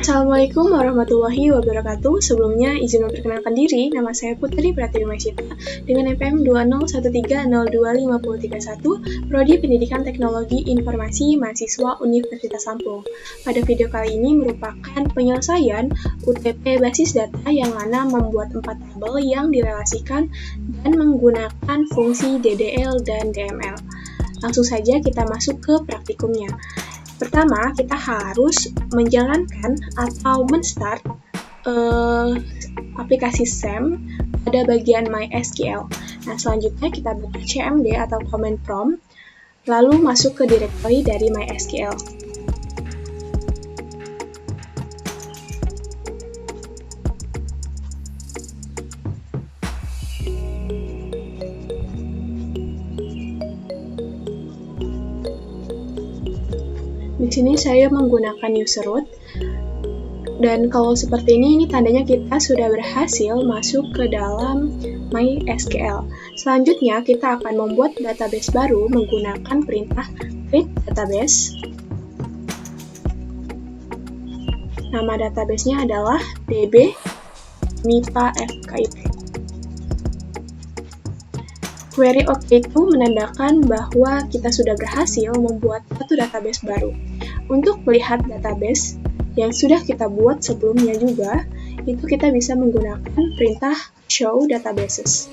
Assalamualaikum warahmatullahi wabarakatuh. Sebelumnya izin memperkenalkan diri, nama saya Putri Pratiwi Maisita dengan NPM 201302531, Prodi Pendidikan Teknologi Informasi Mahasiswa Universitas Lampung. Pada video kali ini merupakan penyelesaian UTP basis data yang mana membuat 4 tabel yang direlasikan dan menggunakan fungsi DDL dan DML. Langsung saja kita masuk ke praktikumnya. Pertama, kita harus menjalankan atau men-start aplikasi SAM pada bagian MySQL. Nah, selanjutnya kita buka cmd atau command prompt, lalu masuk ke directory dari MySQL. Di sini saya menggunakan user root, dan kalau seperti ini tandanya kita sudah berhasil masuk ke dalam MySQL. Selanjutnya kita akan membuat database baru menggunakan perintah create database. Nama databasenya adalah db mipa fkip. Query OK itu menandakan bahwa kita sudah berhasil membuat satu database baru. Untuk melihat database yang sudah kita buat sebelumnya juga, itu kita bisa menggunakan perintah show databases.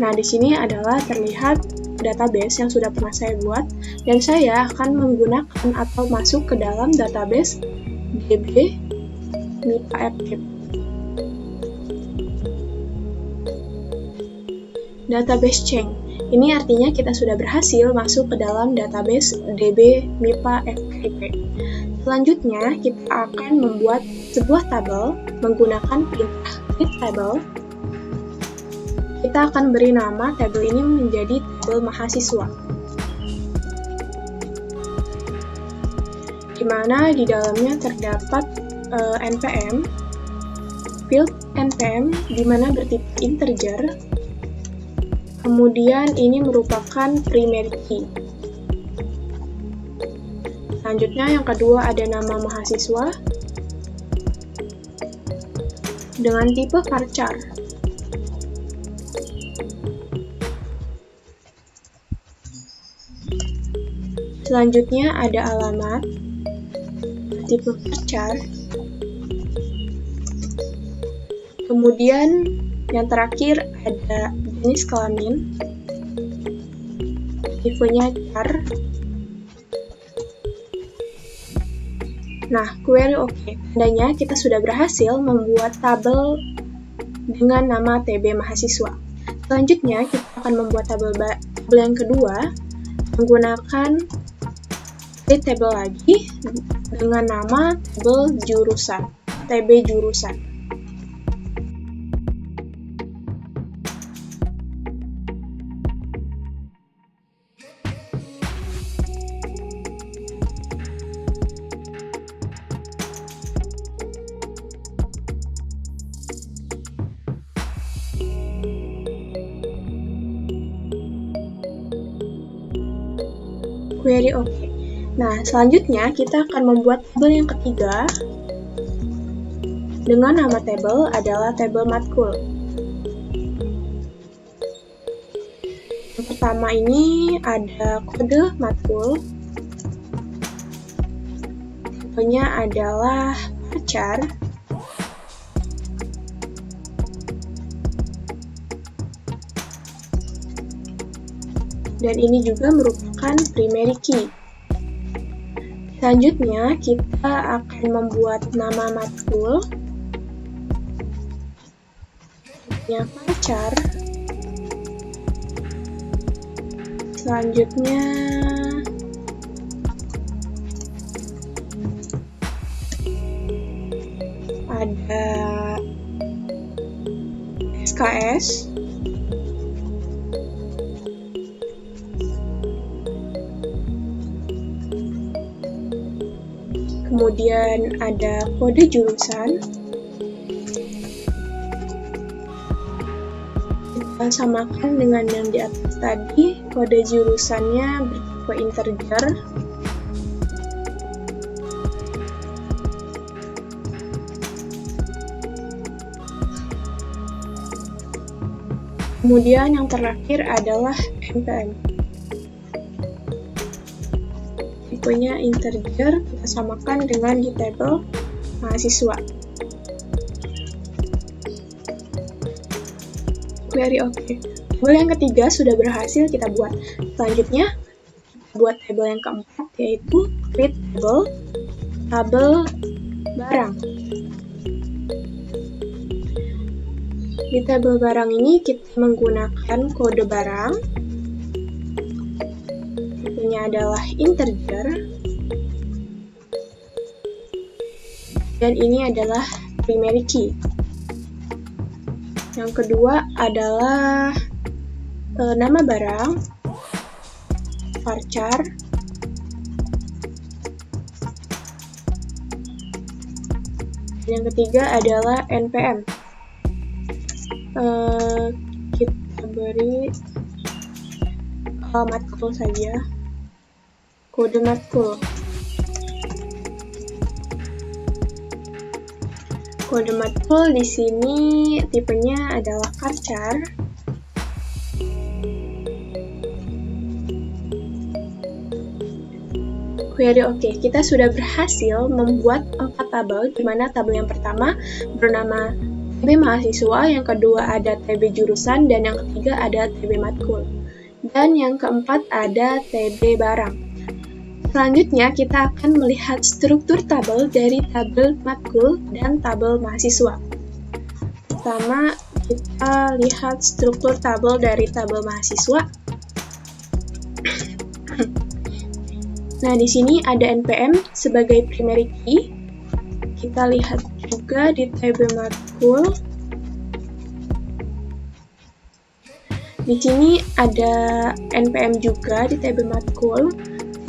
Nah, di sini adalah terlihat database yang sudah pernah saya buat, dan saya akan menggunakan atau masuk ke dalam database db mipa fkip. Database change. Ini artinya kita sudah berhasil masuk ke dalam database db mipa fkip. Selanjutnya, kita akan membuat sebuah tabel menggunakan perintah create table. Kita akan beri nama tabel ini menjadi tabel mahasiswa, di mana di dalamnya terdapat npm, field npm, di mana bertipe integer. Kemudian ini merupakan primary key. Selanjutnya yang kedua ada nama mahasiswa dengan tipe varchar. Selanjutnya ada alamat tipe varchar. Kemudian yang terakhir ada jenis kelamin, tipenya char. Nah, query OK. Tandanya kita sudah berhasil membuat tabel dengan nama TB mahasiswa. Selanjutnya kita akan membuat tabel yang kedua menggunakan create table lagi dengan nama tabel jurusan, TB jurusan. Query OK. Nah, selanjutnya kita akan membuat tabel yang ketiga dengan nama tabel adalah tabel matkul. Yang pertama ini ada kode matkul, tipenya adalah varchar. Dan ini juga merupakan primary key. Selanjutnya, kita akan membuat nama matkul yang varchar. Selanjutnya, ada SKS. Kemudian ada kode jurusan. Kita samakan dengan yang di atas tadi, kode jurusannya bertipe integer. Kemudian yang terakhir adalah NPM. Tipenya integer, kita samakan dengan di tabel mahasiswa. Query oke. Tabel yang ketiga sudah berhasil kita buat. Selanjutnya, kita buat tabel yang keempat, yaitu create tabel barang. Di tabel barang ini kita menggunakan kode barang. Tipenya adalah integer. Dan ini adalah primary key. Yang kedua adalah nama barang, varchar. Yang ketiga adalah NPM. Kita beri matkul saja, kode matkul. Kode matkul di sini tipenya adalah varchar. Query oke. Kita sudah berhasil membuat 4 tabel, di mana tabel yang pertama bernama TB mahasiswa, yang kedua ada TB jurusan, dan yang ketiga ada TB matkul. Dan yang keempat ada TB barang. Selanjutnya kita akan melihat struktur tabel dari tabel matkul dan tabel mahasiswa. Pertama, kita lihat struktur tabel dari tabel mahasiswa. Nah, di sini ada NPM sebagai primary key. Kita lihat juga di TB matkul. Di sini ada NPM juga di TB matkul.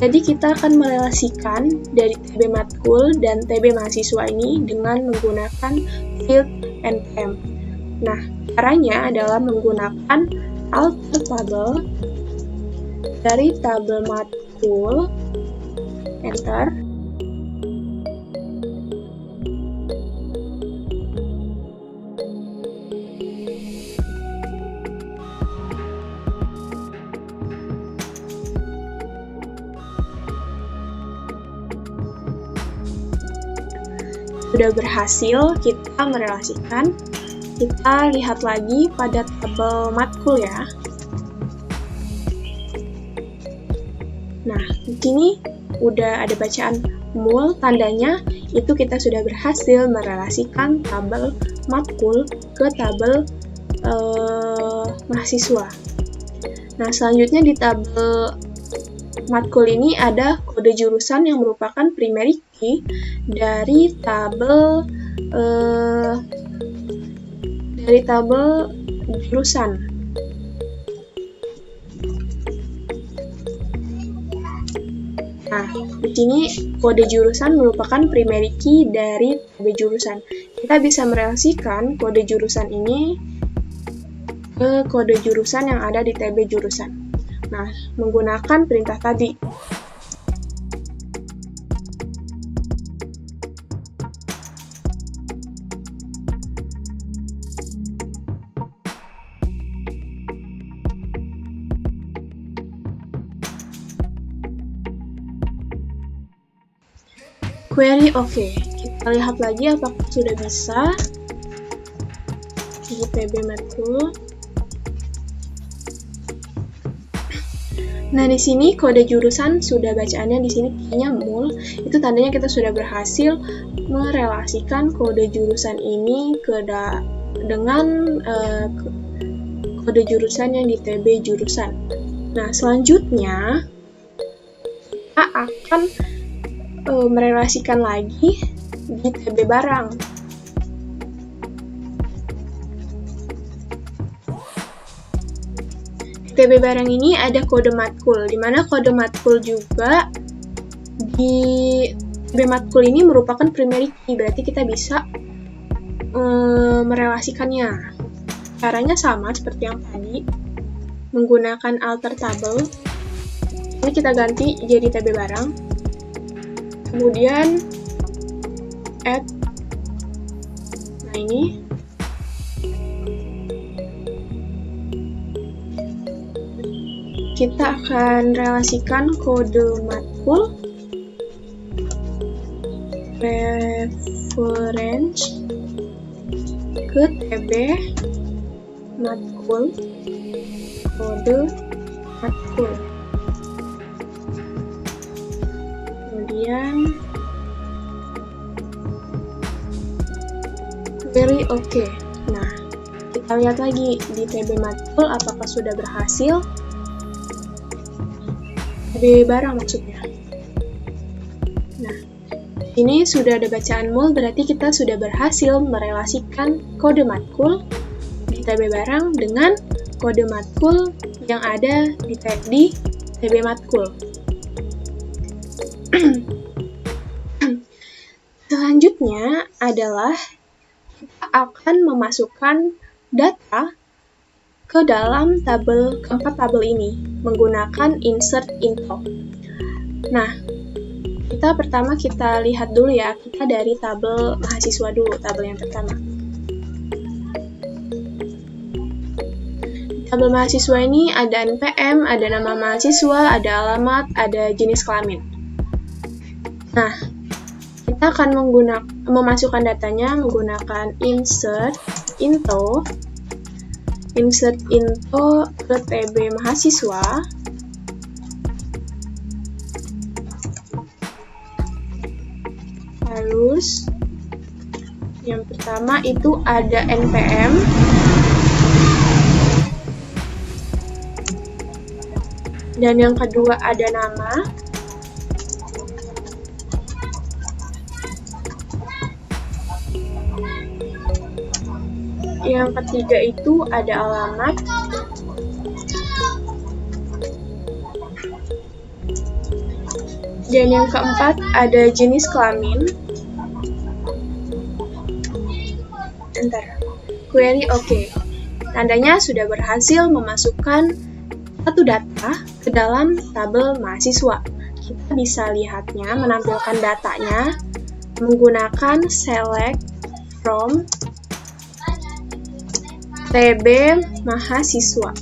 Jadi kita akan merelasikan dari TB matkul dan TB mahasiswa ini dengan menggunakan field NPM. Nah, caranya adalah menggunakan alter tabel dari tabel matkul, enter. Sudah berhasil kita merelasikan. Kita lihat lagi pada tabel matkul ya. Nah, di sini udah ada bacaan mul, tandanya itu kita sudah berhasil merelasikan tabel matkul ke tabel mahasiswa. Nah, selanjutnya di tabel matkul ini ada kode jurusan yang merupakan primary key dari tabel jurusan. Nah, di sini kode jurusan merupakan primary key dari TB jurusan. Kita bisa merelasikan kode jurusan ini ke kode jurusan yang ada di TB jurusan. Nah, menggunakan perintah tadi. Query oke. Kita lihat lagi apakah sudah bisa di TB matkul. Nah, di sini kode jurusan sudah bacaannya di sini kayaknya mul. Itu tandanya kita sudah berhasil merelasikan kode jurusan ini dengan kode jurusan yang di TB jurusan. Nah, selanjutnya kita akan merelasikan lagi di TB barang. Di TB barang ini ada kode matkul, di mana kode matkul juga di TB matkul ini merupakan primary key, berarti kita bisa merelasikannya. Caranya sama seperti yang tadi, menggunakan alter tabel. Ini kita ganti jadi TB barang. Kemudian add, nah ini kita akan relasikan kode matkul reference ke TB matkul kode matkul. Kemudian query oke. Nah, kita lihat lagi di TB matkul apakah sudah berhasil. TB barang maksudnya. Nah, ini sudah ada bacaan mul, berarti kita sudah berhasil merelasikan kode matkul di TB barang dengan kode matkul yang ada di TB matkul. Selanjutnya adalah kita akan memasukkan data ke dalam keempat tabel ini menggunakan insert info. Nah, pertama kita lihat dulu ya, kita dari tabel mahasiswa dulu, tabel yang pertama. Tabel mahasiswa ini ada NPM, ada nama mahasiswa, ada alamat, ada jenis kelamin. Nah, kita akan memasukkan datanya menggunakan insert info ke TB mahasiswa. Lalu yang pertama itu ada NPM, dan yang kedua ada nama, yang ketiga itu ada alamat, dan yang keempat ada jenis kelamin. Query oke. Tandanya sudah berhasil memasukkan satu data ke dalam tabel mahasiswa. Kita bisa lihatnya, menampilkan datanya menggunakan select from TB mahasiswa.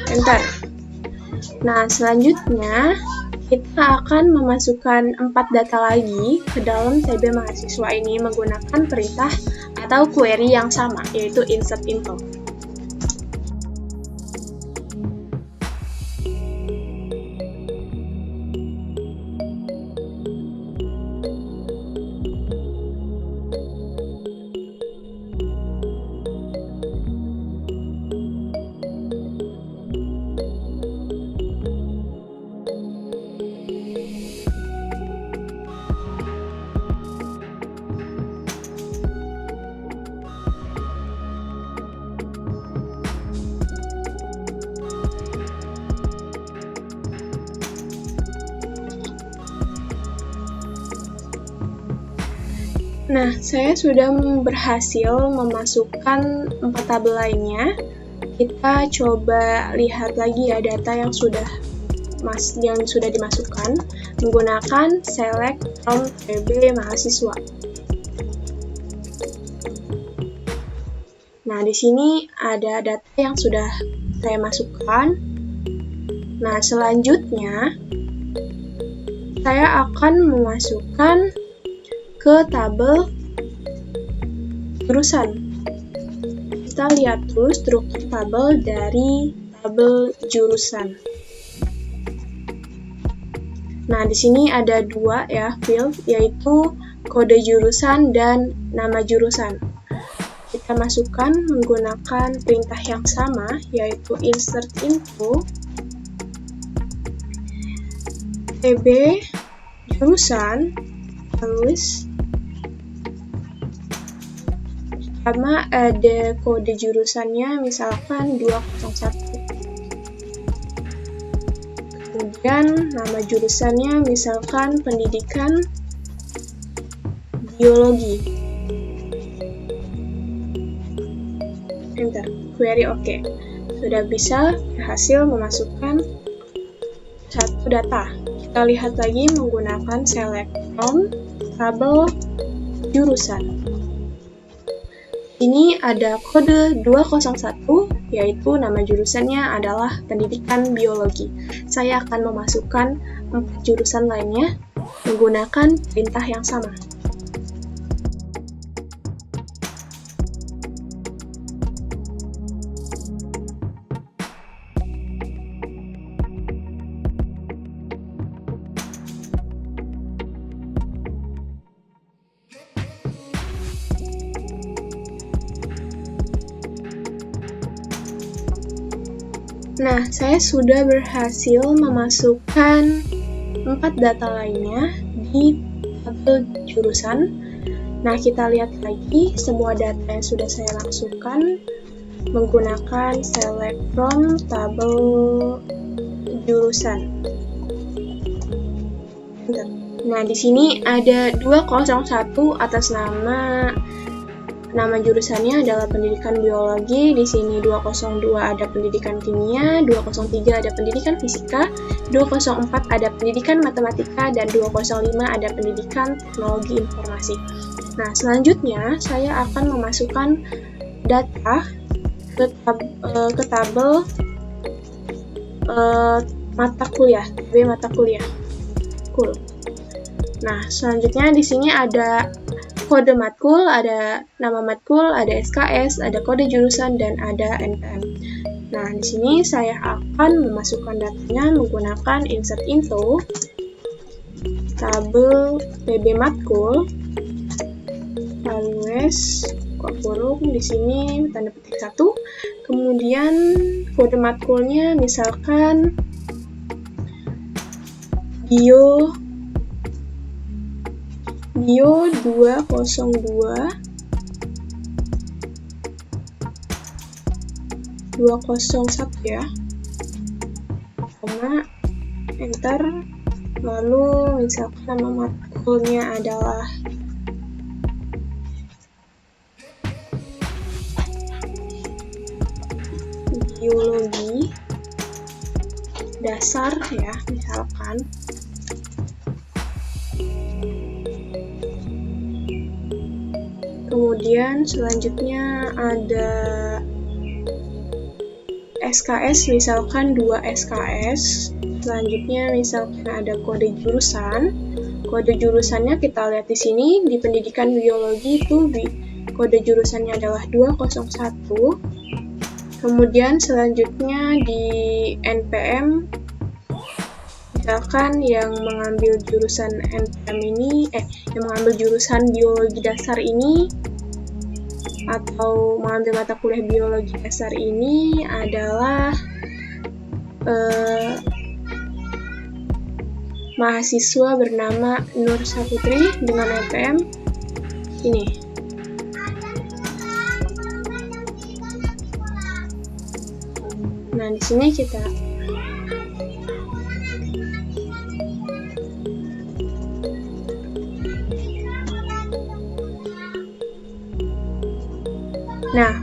Enter. Nah, selanjutnya kita akan memasukkan 4 data lagi ke dalam TB mahasiswa ini menggunakan perintah atau query yang sama, yaitu insert info. Nah, saya sudah berhasil memasukkan 4 tabel lainnya. Kita coba lihat lagi ya data yang sudah dimasukkan menggunakan select from TB mahasiswa. Nah, di sini ada data yang sudah saya masukkan. Nah, selanjutnya saya akan memasukkan ke tabel jurusan. Kita lihat dulu struktur tabel dari tabel jurusan. Nah, di sini ada 2 ya field, yaitu kode jurusan dan nama jurusan. Kita masukkan menggunakan perintah yang sama, yaitu insert info TB jurusan, terus pertama ada kode jurusannya misalkan 201. Kemudian nama jurusannya misalkan pendidikan biologi. Enter. Query oke. Sudah bisa berhasil memasukkan satu data. Kita lihat lagi menggunakan select from tabel jurusan. Ini ada kode 201, yaitu nama jurusannya adalah Pendidikan Biologi. Saya akan memasukkan 4 jurusan lainnya menggunakan perintah yang sama. Nah, saya sudah berhasil memasukkan 4 data lainnya di tabel jurusan. Nah, kita lihat lagi semua data yang sudah saya masukkan menggunakan select from tabel jurusan. Nah, di sini ada 201 atas nama jurusannya adalah Pendidikan Biologi. Di sini 202 ada Pendidikan Kimia, 203 ada Pendidikan Fisika, 204 ada Pendidikan Matematika, dan 205 ada Pendidikan Teknologi Informasi. Nah, selanjutnya saya akan memasukkan data ke tabel mata kuliah, mata kuliah. Cool. Nah, selanjutnya di sini ada kode matkul, ada nama matkul, ada SKS, ada kode jurusan, dan ada NPM. Nah, di sini saya akan memasukkan datanya menggunakan insert info, tabel PB matkul, values, kurung, di sini tanda petik 1, kemudian kode matkulnya misalkan bio 202 201 ya, koma, enter, lalu misalkan nama matkulnya adalah biologi dasar ya, misalkan. Kemudian selanjutnya ada SKS, misalkan 2 SKS. Selanjutnya misalkan ada kode jurusan. Kode jurusannya kita lihat di sini di Pendidikan Biologi itu kode jurusannya adalah 201. Kemudian selanjutnya di NPM, misalkan yang mengambil jurusan NPM ini, yang mengambil jurusan biologi dasar ini atau mengambil mata kuliah biologi dasar ini adalah mahasiswa bernama Nur Saputri dengan NPM ini. Nah, di sini kita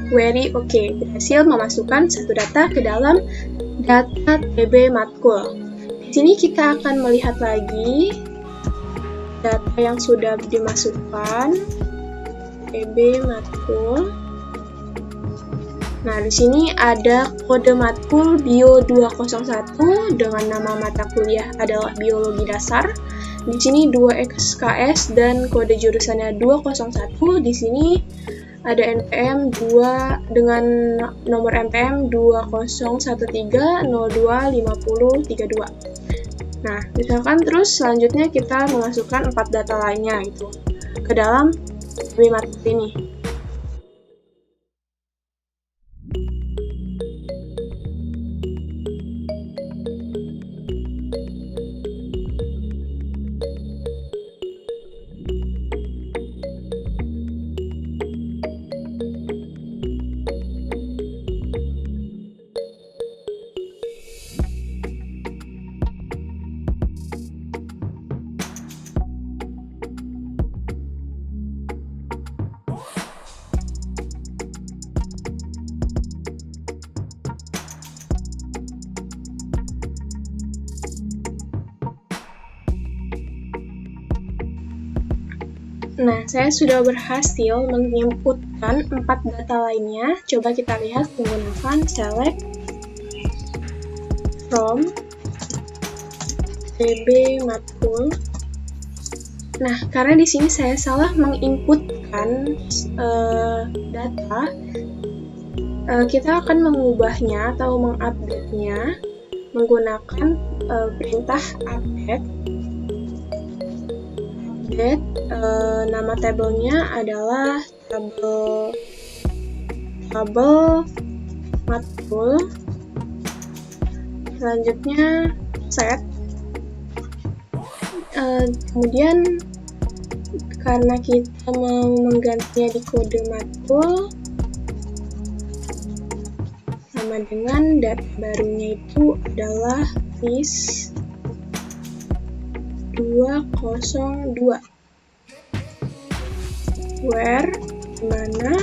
very okay, berhasil memasukkan satu data ke dalam data TB matkul. Di sini kita akan melihat lagi data yang sudah dimasukkan TB matkul. Nah, di sini ada kode matkul Bio 201 dengan nama mata kuliah adalah Biologi Dasar. Di sini 2 SKS dan kode jurusannya 201. Di sini ada NPM 2 dengan nomor NPM 2013025032. Nah, misalkan terus selanjutnya kita memasukkan 4 data lainnya itu ke dalam matkul ini. Nah, saya sudah berhasil menginputkan 4 data lainnya. Coba kita lihat menggunakan select from tb matkul. Nah, karena di sini saya salah menginputkan data, kita akan mengubahnya atau mengupdate-nya menggunakan perintah update. Nama tabelnya adalah tabel matkul. Selanjutnya set. Kemudian karena kita mau menggantinya di kode matkul sama dengan data barunya itu adalah list 202 where dimana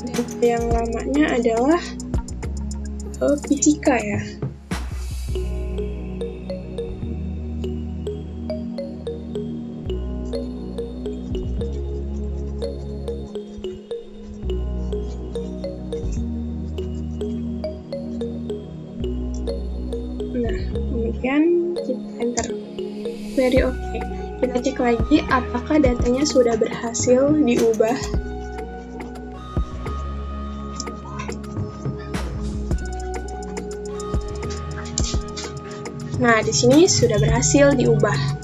data yang lamanya adalah fisika ya. Nah, kemudian kita enter. Very okay. Kita cek lagi apakah datanya sudah berhasil diubah. Nah, di sini sudah berhasil diubah.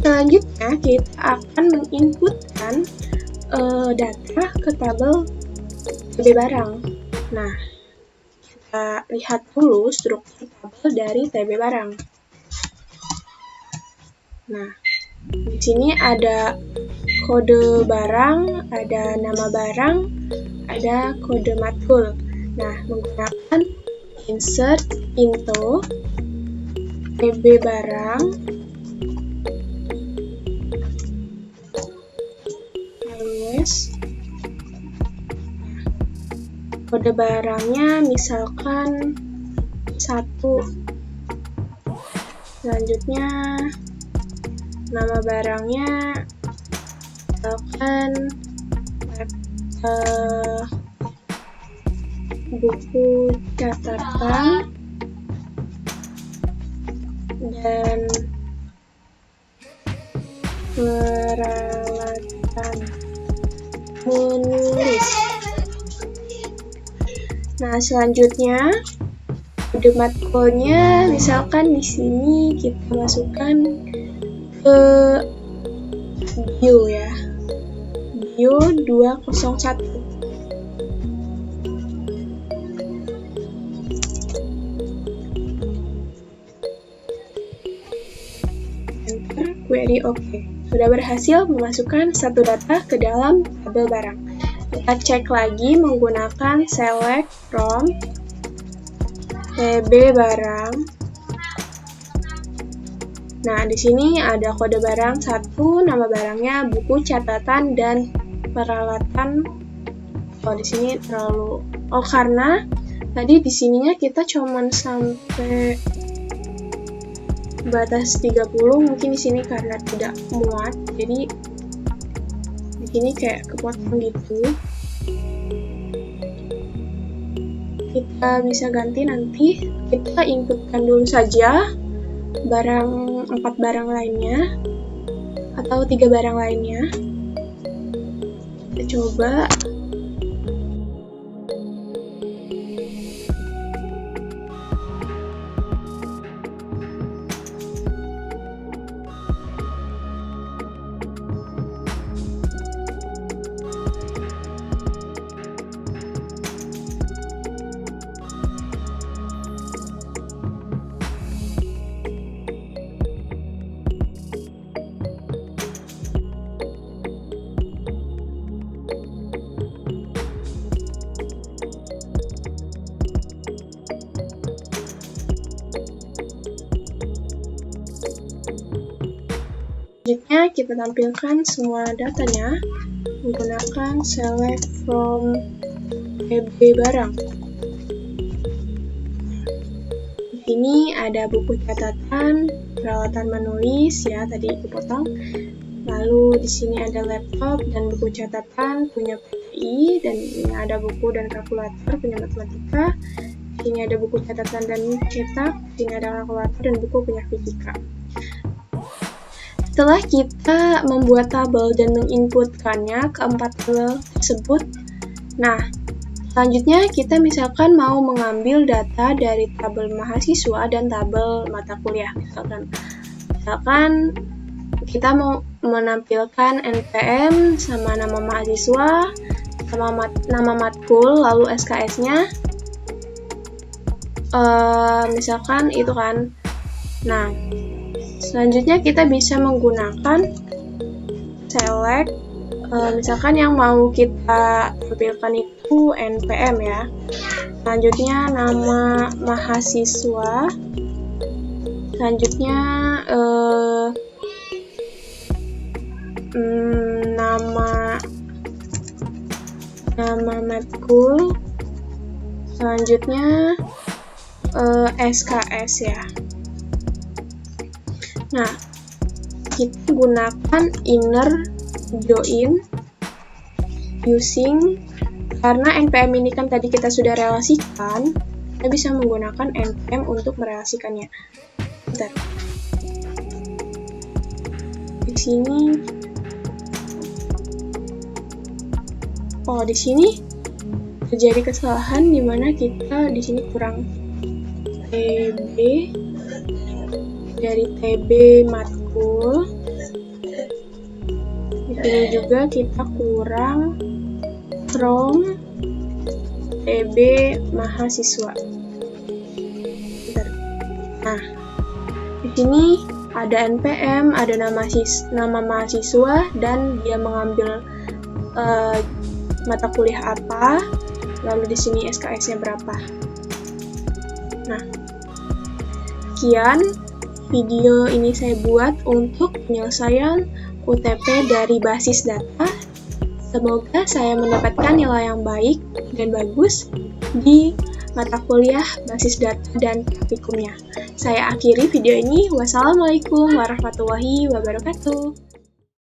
Selanjutnya, kita akan menginputkan data ke tabel TB barang. Nah, kita lihat dulu struktur tabel dari TB barang. Nah, di sini ada kode barang, ada nama barang, ada kode matkul. Nah, menggunakan insert into TB barang, kode barangnya misalkan 1. Selanjutnya nama barangnya misalkan buku catatan dan peralatan menulis. Nah, selanjutnya kode matkulnya misalkan di sini kita masukkan ke bio ya. Bio 201. Enter, query OK. Sudah berhasil memasukkan satu data ke dalam tabel barang. Kita cek lagi menggunakan select from TB barang. Nah, di sini ada kode barang 1, nama barangnya buku catatan dan peralatan. Oh, di sini terlalu karena tadi di sininya kita cuman sampai batas 30, mungkin di sini karena tidak muat. Jadi di sini kayak kepotong gitu. Kita bisa ganti nanti. Kita inputkan dulu saja 4 barang lainnya atau 3 barang lainnya. Kita coba. Selanjutnya kita tampilkan semua datanya menggunakan select from TB barang. Di sini ada buku catatan, peralatan menulis ya, tadi aku potong. Lalu di sini ada laptop dan buku catatan punya PTI, dan ini ada buku dan kalkulator punya matematika. Di sini ada buku catatan dan cetak, di sini ada kalkulator dan buku punya fisika. Setelah kita membuat tabel dan menginputkannya ke 4 tabel tersebut, nah, selanjutnya kita misalkan mau mengambil data dari tabel mahasiswa dan tabel mata kuliah. Misalkan kita mau menampilkan NPM sama nama mahasiswa, sama nama matkul, lalu SKS-nya. Misalkan itu kan. Nah, selanjutnya kita bisa menggunakan select, misalkan yang mau kita tampilkan itu NPM ya. Selanjutnya nama mahasiswa. Selanjutnya nama matkul. Selanjutnya SKS ya. Nah, kita gunakan inner join using, karena NPM ini kan tadi kita sudah relasikan, kita bisa menggunakan NPM untuk merelasikannya. Bentar. Di sini terjadi kesalahan di mana kita di sini kurang TB dari TB matkul. Di sini juga kita kurang from TB mahasiswa. Nah, di sini ada NPM, ada nama mahasiswa, dan dia mengambil mata kuliah apa, lalu di sini SKS-nya berapa. Nah, sekian video ini saya buat untuk penyelesaian UTP dari basis data. Semoga saya mendapatkan nilai yang baik dan bagus di mata kuliah basis data dan praktikumnya. Saya akhiri video ini. Wassalamualaikum warahmatullahi wabarakatuh.